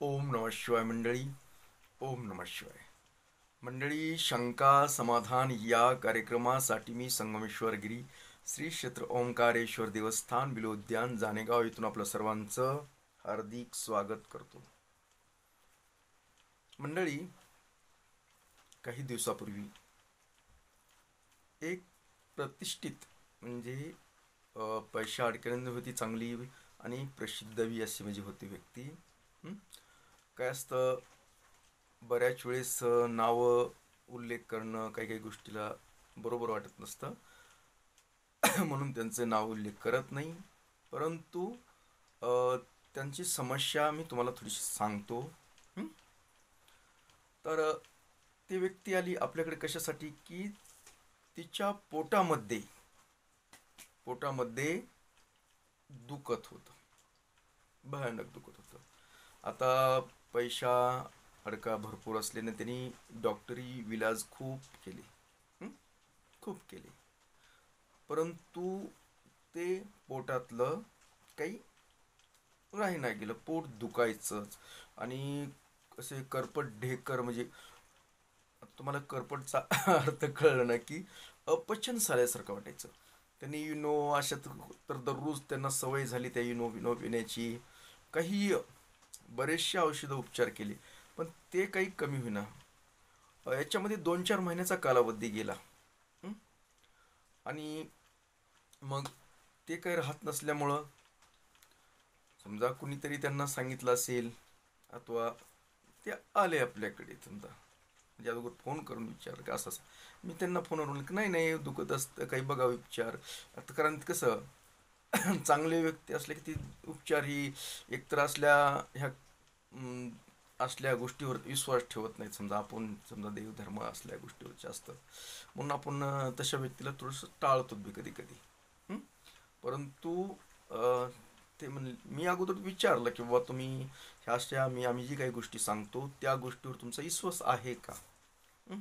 ओम नमः शिवाय मंडळी. ओम नमः शिवाय मंडळी. शंका समाधान या कार्यक्रमासाठी मी संगमेश्वर गिरी श्री क्षेत्र ओंकारेश्वर देवस्थान बिलोद्यान जानेगाव येथून आपलं सर्वांचं हार्दिक स्वागत करतो. मंडळी, काही दिवसापूर्वी एक प्रतिष्ठित म्हणजे पैसा अडकलेली होती, चांगली आणि प्रसिद्धवी अशी म्हणजे होती व्यक्ती. हं? काय असतं, बऱ्याच वेळेस नावं उल्लेख करणं काही काही गोष्टीला बरोबर वाटत नसतं. म्हणून त्यांचे नाव उल्लेख करत नाही. परंतु अ, त्यांची समस्या मी तुम्हाला थोडीशी सांगतो. हं? तर ती व्यक्ती आली आपल्याकडे कशासाठी, की तिच्या पोटामध्ये पोटामध्ये दुखत होतं, भयानक दुखत होतं. आता पैसा अडका भरपूर असल्याने त्यांनी डॉक्टरी विलाज खूप केले. हं? खूप केले. परंतु ते पोटातलं काही राही नाही गेलं, पोट दुखायचंच. आणि असे करपट ढेकर म्हणजे तुम्हाला करपटचा अर्थ कळलं ना, की अपचन साल्यासारखं वाटायचं. त्यांनी युनो अशात तर दररोज त्यांना सवय झाली त्या युनो विनो पिण्याची. काही बरेचसे औषधं उपचार केले, पण ते काही कमी होईना. याच्यामध्ये 2-4 महिन्याचा कालावधी गेला. हं? आणि मग ते काही राहत नसल्यामुळं समजा कुणीतरी त्यांना सांगितलं असेल, अथवा ते आले आपल्याकडे समजा, म्हणजे अगोदर फोन करून विचार का असं असं. मी त्यांना फोनवर म्हणलं की नाही नाही दुखत असतं, काही बघा उपचार. आता कारण कसं चांगले व्यक्ती असले की ती उपचार ही एकतर ह्या अं, असल्या गोष्टीवर विश्वास ठेवत नाहीत. समजा आपण समजा देवधर्म असल्या गोष्टीवर जास्त, म्हणून आपण तशा व्यक्तीला थोडंसं टाळतो बी कधी कधी. परंतु अ, ते म्हण मी अगोदर विचारलं की बाबा तुम्ही ह्या अशा आम्ही जी काही गोष्टी सांगतो त्या गोष्टीवर तुमचा विश्वास आहे का. हं?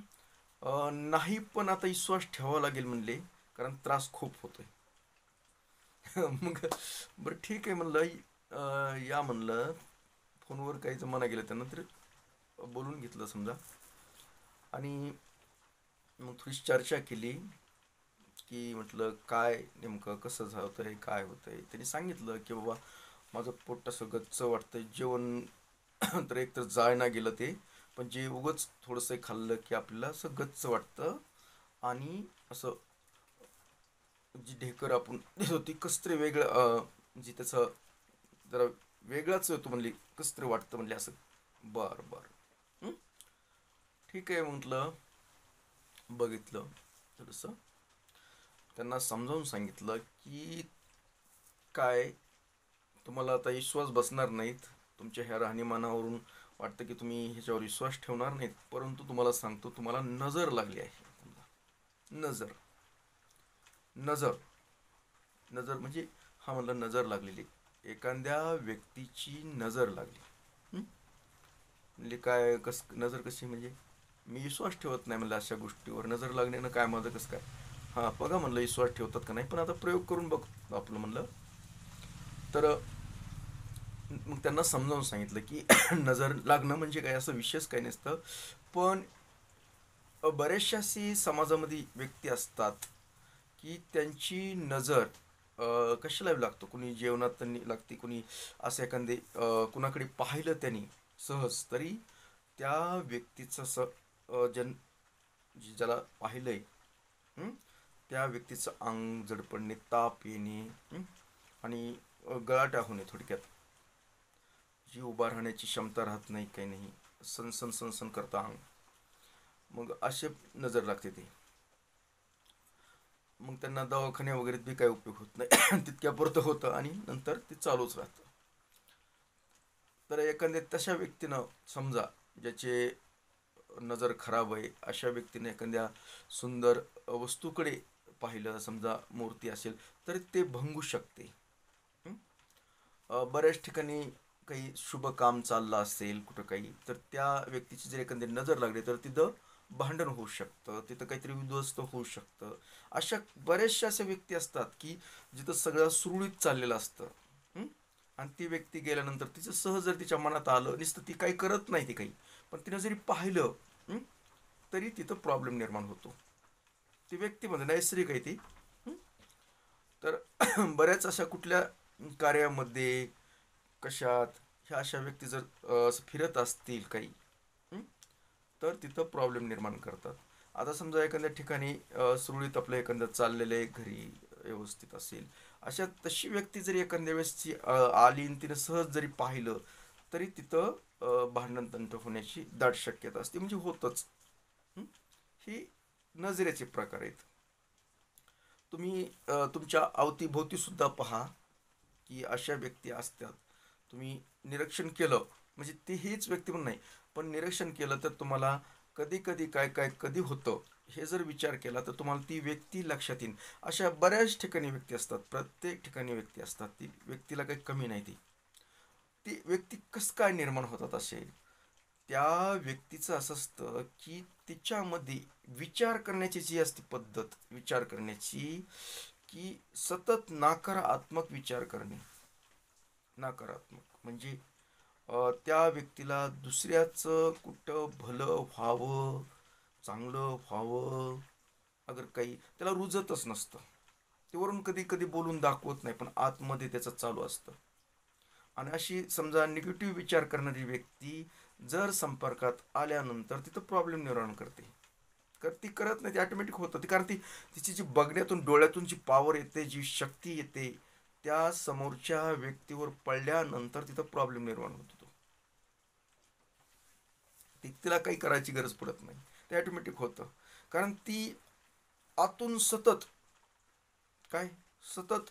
नाही, पण आता विश्वास ठेवावा लागेल म्हणले, कारण त्रास खूप होतोय. मग बरं ठीक आहे म्हणलं. या म्हणलं, फोनवर काही जमाना गेलं त्यांना तर बोलून घेतलं समजा. आणि मग थोडी चर्चा केली की म्हटलं काय नेमकं कसं होतंय काय होतंय. त्यांनी सांगितलं की बाबा माझं पोट असं गच्च वाटतंय, जेवण तर एकतर जाय ना गेलं ते, पण जे उगच थोडंसं खाल्लं की आपल्याला असं गच्च वाटतं. आणि असं जी ढेकर आपण देत होती कस तरी वेगळं, म्हणजे त्याचं जरा वेगळाच होतो म्हणली, कस तरी वाटतं म्हणले असं. बर बर. हं? ठीक आहे म्हटलं. बघितलं थोडंसं, त्यांना समजावून सांगितलं की काय, तुम्हाला आता विश्वास बसणार नाहीत. तुमच्या ह्या राहणीमानावरून वाटतं की तुम्ही ह्याच्यावर विश्वास ठेवणार नाहीत, परंतु तुम्हाला सांगतो तुम्हाला नजर लागली आहे. नजर, नजर, नजर म्हणजे हा म्हणलं नजर लागलेली, एखाद्या व्यक्तीची नजर लागली. हं? म्हणजे काय, कस नजर कशी म्हणजे, मी विश्वास ठेवत नाही म्हणलं अशा गोष्टीवर, नजर लागण्यानं काय माझं कसं काय. हां बघा म्हणलं विश्वास ठेवतात का नाही, पण आता प्रयोग करून बघ आपलं म्हणलं. तर मग त्यांना समजावून सांगितलं की नजर लागणं म्हणजे काय असं विशेष काही नसतं. पण बऱ्याचशा अशी समाजामध्ये व्यक्ती असतात की त्यांची नजर कशाला लागतो, कुणी जेवणात त्यांनी लागते, कुणी असं एखादे कुणाकडे पाहिलं त्यांनी सहज तरी त्या व्यक्तीचं ज्याला पाहिलंय, हं? त्या व्यक्तीचं अंग जड पडणे, ताप येणे, हं? आणि गळाट्या होणे, थोडक्यात जी उभा राहण्याची क्षमता राहत नाही, काही नाही, सनसन सनसन करता अंग. मग असे नजर लागते ते. मग त्यांना दवाखाने वगैरे बी काही उपयोग होत नाही. तितक्यापुरतं होतं आणि नंतर ते चालूच राहतं. तर एखाद्या तशा व्यक्तीनं समजा, ज्याचे नजर खराब आहे, अशा व्यक्तीने एखाद्या सुंदर वस्तूकडे पाहिलं, समजा मूर्ती असेल, तर ते भंगू शकते. हं? बऱ्याच ठिकाणी काही शुभ काम चाललं असेल कुठं काही, तर त्या व्यक्तीची जर एखादी नजर लागली तर तिथं भांडण होऊ शकतं, तिथं काहीतरी उद्ध्वस्त होऊ शकतं. अशा बऱ्याचशा अशा व्यक्ती असतात की जिथं सगळं सुरळीत चाललेलं असतं. हं? आणि ती व्यक्ती गेल्यानंतर तिचं सहज जर तिच्या मनात आलं नुसतं ती काही करत नाही ती काही, पण तिनं जरी पाहिलं तरी तिथं प्रॉब्लेम निर्माण होतो. ती व्यक्ती म्हणजे नैसर्गिक आहे ती. हं? तर बऱ्याच अशा कुठल्या कार्यामध्ये, कशात ह्या अशा व्यक्ती जर असं फिरत असतील काही, हं? तर तिथं प्रॉब्लेम निर्माण करतात. आता समजा एखाद्या ठिकाणी सुरळीत आपलं एखादं चाललेलं आहे, घरी व्यवस्थित असेल, अशा तशी व्यक्ती जरी एखाद्या वेळेसची आली आणि तिनं सहज जरी पाहिलं तरी तिथं भांडण तंट होण्याची दाट शक्यता असते, म्हणजे होतच. हं? ही नजरेचे प्रकार आहेत. तुम्ही तुमच्या अवतीभोवती सुद्धा पहा की अशा व्यक्ती असतात. तुम्ही निरीक्षण केलं म्हणजे ती हीच व्यक्ती पण नाही, पण निरीक्षण केलं तर तुम्हाला कधी कधी काय काय कधी होतं हे जर विचार केला तर तुम्हाला ती व्यक्ती लक्षात येईल. अशा बऱ्याच ठिकाणी व्यक्ती असतात, प्रत्येक ठिकाणी व्यक्ती असतात, ती व्यक्तीला काही कमी नाही. ती ती व्यक्ती कसं काय निर्माण होतात असे, त्या व्यक्तीचं असं असतं की तिच्यामध्ये विचार करण्याची जी असते पद्धत, विचार करण्याची, की सतत नकारात्मक विचार करणे. नकारात्मक म्हणजे त्या व्यक्तीला दुसऱ्याचं कुठं भलं व्हावं, चांगलं व्हावं, अगर काही त्याला रुजतच नसतं. ते वरून कधी कधी बोलून दाखवत नाही पण आतमध्ये त्याचं चालू असतं. आणि अशी समजा निगेटिव्ह विचार करणारी व्यक्ती जर संपर्कात आल्यानंतर तिथं प्रॉब्लेम निर्माण करते. ती करत नाही, ती ऑटोमॅटिक होतं ती, कारण ती तिची जी बघण्यातून डोळ्यातून जी पॉवर येते, जी शक्ती येते, त्या समोरच्या व्यक्तीवर पडल्यानंतर तिथं प्रॉब्लेम निर्माण होतो. तिला काही करायची गरज पडत नाही, ते ऑटोमॅटिक होतं. कारण ती आतून सतत काय, सतत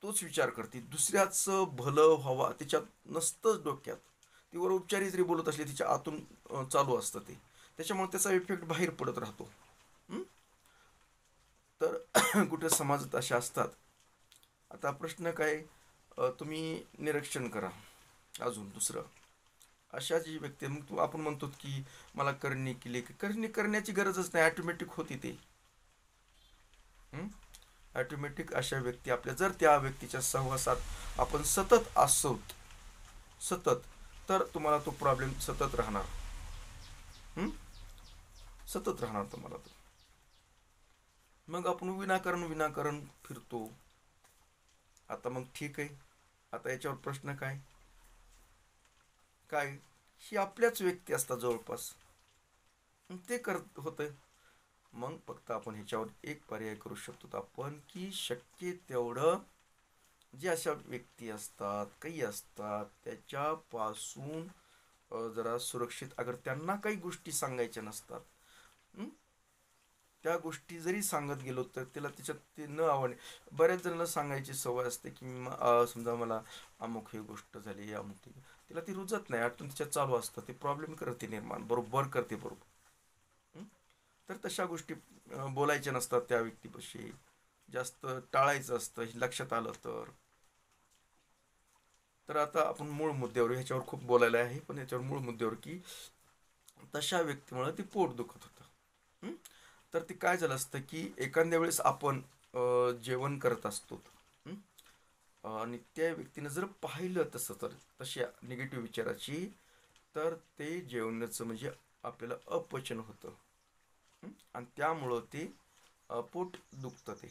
तोच विचार करते, दुसऱ्याचं भलं व्हावा तिच्यात नसतंच डोक्यात. ती वर उपचारी जरी बोलत असली तिच्या आतून चालू असतं ते, त्याच्यामुळे त्याचा इफेक्ट बाहेर पडत राहतो. हं? तर कुठे समाजात अशा असतात. आता प्रश्न काय, तुम्ही निरीक्षण करा. अजून दुसरं, अशा जी व्यक्ती मग आपण म्हणतो की मला करणी केली, करणी करण्याची गरजच नाही, ऑटोमॅटिक होती ते. ऑटोमॅटिक अशा व्यक्ती आपल्या, जर त्या व्यक्तीच्या सहवासात आपण सतत असोत, सतत, तर तुम्हाला तो प्रॉब्लेम सतत राहणार. हं? सतत राहणार तुम्हाला तो. मग आपण विनाकारण विनाकारण फिरतो. आता मग ठीक आहे, आता याच्यावर प्रश्न काय, काय ही आपल्याच व्यक्ती असतात जवळपास, ते करत होतं. मग फक्त आपण ह्याच्यावर एक पर्याय करू शकतो आपण, की शक्य तेवढं जे अशा व्यक्ती असतात, काही असतात, त्याच्यापासून जरा सुरक्षित, अगर त्यांना काही गोष्टी सांगायच्या नसतात, हं? त्या गोष्टी जरी सांगत गेलो तर तिला तिच्यात ते न आवडणे. बऱ्याच जणांना सांगायची सवय असते की समजा मला अमुक ही गोष्ट झाली, अमुक तिला ती रुजत नाही, आतून तिच्यात चालू असतं, ते प्रॉब्लेम करते निर्माण, बरोबर करते, बरोबर. हं? तर तशा गोष्टी बोलायच्या नसतात त्या व्यक्तीपाशी, जास्त टाळायचं असतं, हे लक्षात आलं तर. तर आता आपण मूळ मुद्द्यावर, ह्याच्यावर खूप बोलायला आहे पण याच्यावर मूळ मुद्द्यावर, की तशा व्यक्तीमुळे ती पोट दुखत होतं. तर ते काय झालं असतं की एखाद्या वेळेस आपण जेवण करत असतो, हं? आणि त्या व्यक्तीनं जर पाहिलं तसं, तर तशा निगेटिव्ह विचाराची, तर ते जेवणाचं म्हणजे आपल्याला अपचन होतं. आणि त्यामुळं ते पोट दुखतं ते.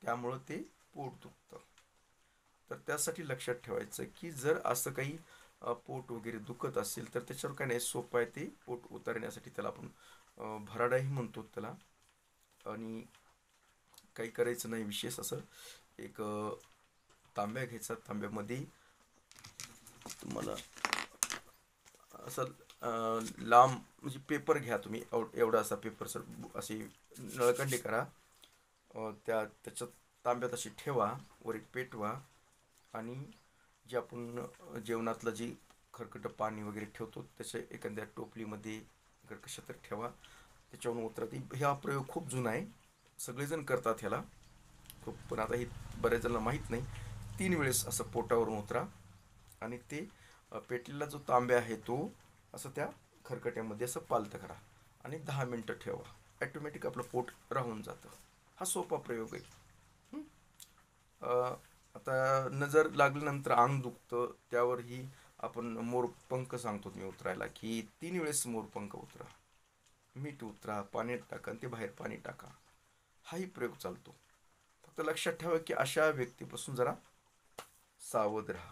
त्यामुळं ते पोट दुखतं. तर त्यासाठी लक्षात ठेवायचं की जर असं काही पोट वगैरे दुखत असेल तर त्याच्यावर काय नाही, सोपं आहे ते पोट उतरण्यासाठी. त्याला आपण भराडाही म्हणतो त्याला. आणि काही करायचं नाही विशेष असं. एक तांब्या घ्यायचा, तांब्यामध्ये तुम्हाला असं लांब म्हणजे पेपर घ्या तुम्ही, एवढा असा पेपर सर, अशी नळकंडी करा, त्याच्यात तांब्यात अशी ठेवा, वर एक पेटवा, आणि जे आपण जेवणातलं जी खरकटं पाणी वगैरे ठेवतो त्याच्या एखाद्या टोपलीमध्ये कशा तर ठेवा, त्याच्यावरून उतरत. हा प्रयोग खूप जुना आहे, सगळेजण करतात ह्याला खूप, पण आता हे बऱ्याच जणांना माहीत नाही. 3 वेळेस असं पोटावरून उतरा आणि ते पेटलेला जो तांब्या आहे तो असं त्या खरकट्यामध्ये असं पालतं करा आणि 10 मिनटं ठेवा, ॲटोमॅटिक आपलं पोट राहून जातं. हा सोपा प्रयोग आहे. हं? अ, आता नजर लागल्यानंतर अंग दुखतं, त्यावरही आपण मोरपंख सांगतो मी उतरायला, की 3 वेळेस मोरपंख उतरा, मीठ उतरा, पाण्यात टाका आणि ते बाहेर पाणी टाका. हाही प्रयोग चालतो. फक्त लक्षात ठेवा की अशा व्यक्तीपासून जरा सावध राहा.